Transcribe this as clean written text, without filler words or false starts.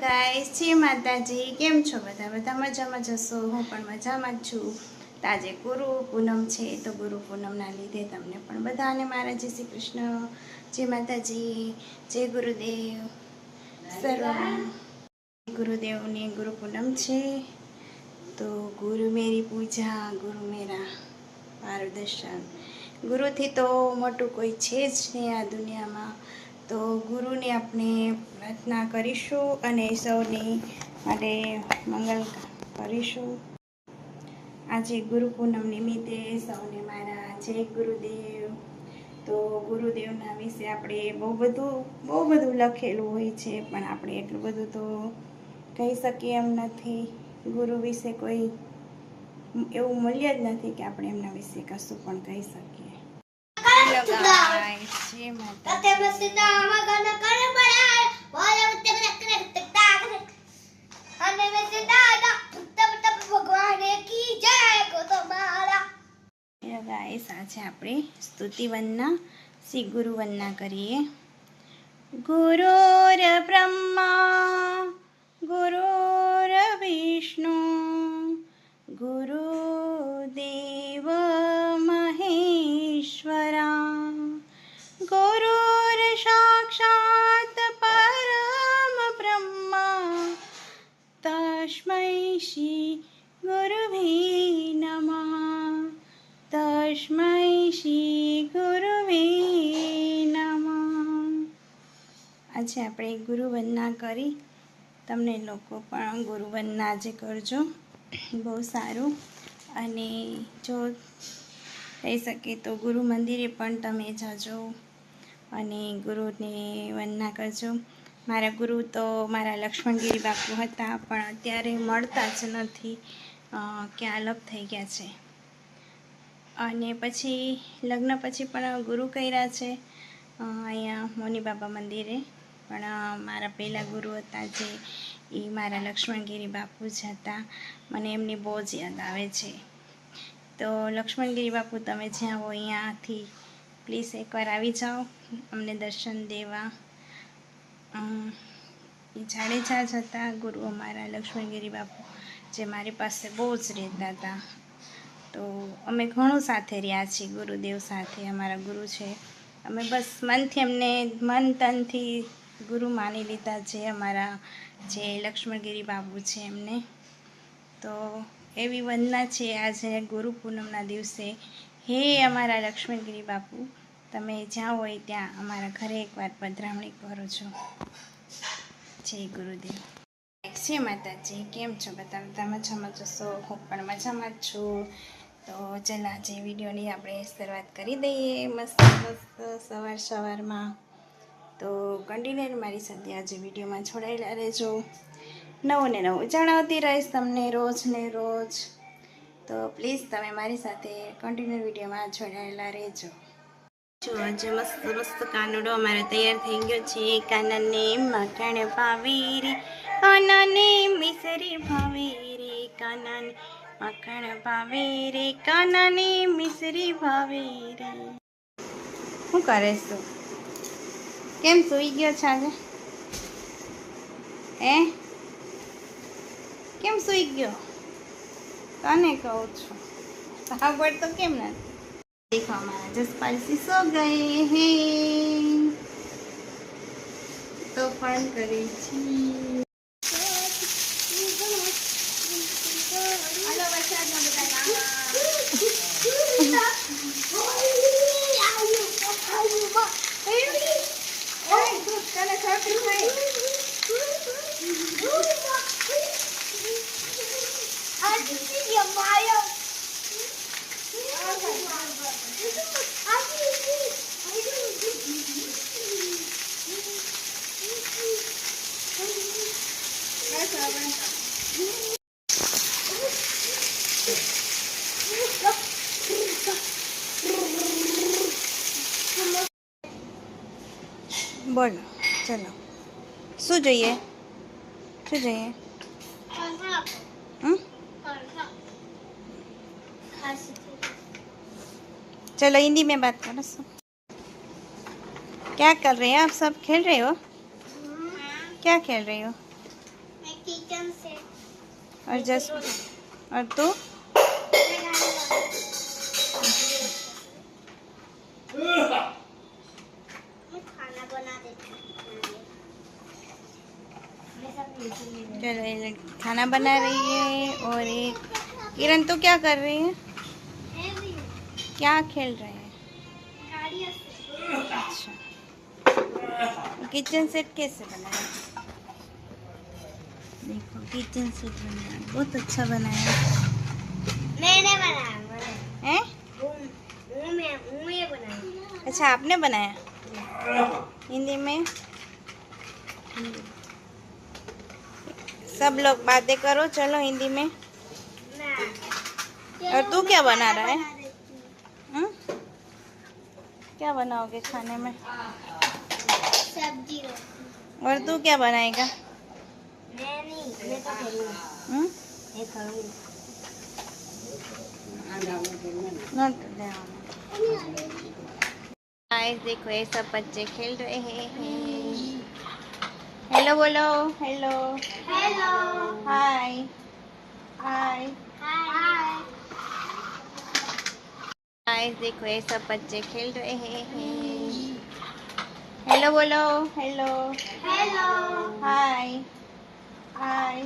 Guys જય માતાજી, કેમ છો બધા? બધા મજામાં જશો? હું પણ મજામાં જ છું. તો આજે ગુરુ પૂનમ છે, તો ગુરુ પૂનમના લીધે તમને પણ બધાને મારા જય શ્રી કૃષ્ણ, જય માતાજી, જય ગુરુદેવ. સર્વ ગુરુદેવની ગુરુ પૂનમ છે, તો ગુરુ મેરી પૂજા, ગુરુ મેરા માર્ગદર્શન. ગુરુથી તો મોટું કોઈ છે જ નહીં આ દુનિયામાં. તો ગુરુને આપણે પ્રાર્થના કરીશું અને સૌની માટે મંગલ કરીશું. આજે ગુરુ પૂનમ નિમિત્તે સૌને મારા જય ગુરુદેવ. તો ગુરુદેવના વિશે આપણે બહુ બધું લખેલું હોય છે, પણ આપણે એટલું બધું તો કહી શકીએ એમ નથી. ગુરુ વિશે કોઈ એવું મૂલ્ય જ નથી કે આપણે એમના વિશે કશું પણ કહી શકીએ. આજે આપણે સ્તુતિ વંદના શ્રી ગુરુ વંદના કરીએ. ગુરુર બ્રહ્મા ગુરુર વિષ્ણુ ગુરુદેવ મહેશ્વરા ગુરુર સાક્ષાત પરમ બ્રહ્મા તસ્મૈ શ્રી ગુરુવે નમઃ. તસ્મૈ શ્રી ગુરુવે નમઃ. આજે આપણે ગુરુ વંદના કરી. તમને લોકો પણ ગુરુ વંદના આજે કરજો, બહુ સારું. અને જો થઈ શકે તો ગુરુ મંદિરે પણ તમે જજો અને ગુરુને વંદના કરજો. મારા ગુરુ તો મારા લક્ષ્મણગીરી બાપુ હતા, પણ અત્યારે મળતા જ નથી, ક્યાં અલગ થઈ ગયા છે. અને પછી લગ્ન પછી પણ ગુરુ કર્યા છે અહીંયા મોની બાબા મંદિરે. પણ મારા પહેલાં ગુરુ હતા જે એ મારા લક્ષ્મણગીરી બાપુ જ હતા. મને એમની બહુ જ યાદ આવે છે. તો લક્ષ્મણગીરી બાપુ તમે જ્યાં હો અહીંયાથી પ્લીઝ એકવાર આવી જાઓ અમને દર્શન દેવા. એ જાડેજા જ હતા ગુરુ અમારા લક્ષ્મણગીરી બાપુ, જે મારી પાસે બહુ જ રહેતા હતા. તો અમે ઘણું સાથે રહ્યા છીએ ગુરુદેવ સાથે. અમારા ગુરુ છે, અમે બસ મનથી એમને મન તનથી ગુરુ માની લીધા છે, અમારા જે લક્ષ્મણગીરી બાપુ છે એમને. તો એવી વંદના છે આજે ગુરુ પૂનમના દિવસે. હે અમારા લક્ષ્મણગીરી બાપુ, તમે જ્યાં હોય ત્યાં અમારા ઘરે એકવાર પધરામણી કરો છો. જય ગુરુદેવ. જય માતાજી, કેમ છો બધા? બધા મજામાં જશો? હું પણ મજામાં જ છું. તો ચાલ આજે વિડીયોની આપણે શરૂઆત કરી દઈએ મસ્ત સવારમાં. તો કન્ટિન્યુ મારી સાથે આજે વિડીયોમાં જોડાયેલા રહેજો. નવું ને નવું જણાવતી રહીશ તમને રોજ ને રોજ. તો પ્લીઝ તમે મારી સાથે કન્ટિન્યુ વિડીયોમાં જોડાયેલા રહેજો. જો આજે મસ્ત મસ્ત કાનુડો અમારે તૈયાર થઈ ગયો છે. કાનાને માખણ ભાવે રે, કાનાને મિસરી ભાવે રે, કાનાને માખણ ભાવે રે, કાનાને મિસરી ભાવે રે. શું કરે તું? કેમ સૂઈ ગયો છે આજે? કેમ સૂઈ ગયો? તને કહું છું, સાંભળ તો કેમ નથી? देखो हमारा जसपाल सी सो गए हैं, तो फन करे छी. हेलो वरसाद में बताना બોલો. ચલો, શું જોઈએ? શું જોઈએ? चलो हिंदी में बात करो. क्या कर रहे हैं आप? सब खेल रहे हो? क्या खेल रहे हो? किचन से और जस्ट और तू मैं खाना बना देती हूँ। मैं सब नीचे ले रही चलो ये खाना बना रही है। और ये किरण तो क्या कर रही है? हूँ। क्या खेल रहे हैं? गाड़ियों से अच्छा, किचन सेट कैसे बनाया? देखो किचन सेट बनाया, बहुत अच्छा बनाया मैंने बनाया मैंने है। हूँ ये बनाया। अच्छा आपने बनाया? हिंदी में सब लोग बातें करो, चलो हिंदी में। और तू क्या बना रहा है? क्या बनाओगे खाने में? सब्जी रोटी। और तू क्या बनाएगा? मैं नहीं, मैं तो करूँगी। मैं करूँगी। गाइस देखो ये सब बच्चे खेल रहे हैं। हेलो बोलो, हेलो हेलो हाय हाय। हाय। गाइस देखो ये सब बच्चे खेल रहे हैं। हेलो बोलो, हेलो हेलो हाय हाय।